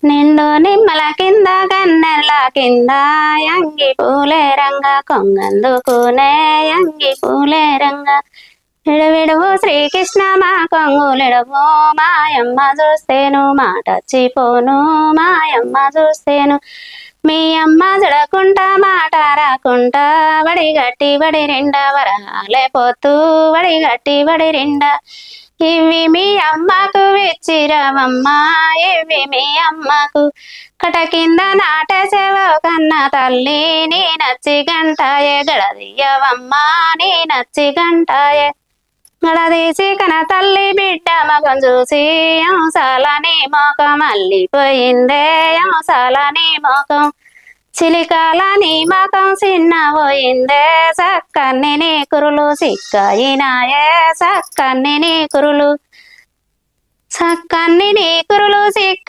నిండు నిమ్మల కింద గన్నెల కింద యంగి పూలే రంగ కొంగందుకునే యంగి పూలే రంగ విడువిడువు శ్రీకృష్ణ మా కొంగులిడువు మాయమ్మ చూస్తేను మాటచ్చిపోను మాయమ్మ చూస్తేను మీ అమ్మ చూడకుంటా మాట రాకుంటా వడిగట్టి వడి రెండా వరహాలే పోతూ వడిగట్టి వడి రెండా ఇవి మీ అమ్మకు ఇచ్చిరవమ్మ ఇవి మీ అమ్మకు కట కింద నాటేసేవో కన్న తల్లి నీ నచ్చి గంటాయే గడదియ్యవమ్మ నీ నచ్చి గంటాయే గడదీసి కన తల్లి బిడ్డ మగం చూసి అంశాలని మోకం మళ్ళీపోయిందే అంశాలని మోకం చిలికాలని మకం చిన్నపోయిందే సక్కన్ని నీ కురులు సిక్కయినాయే సక్కన్ని నీ కురులు సిక్క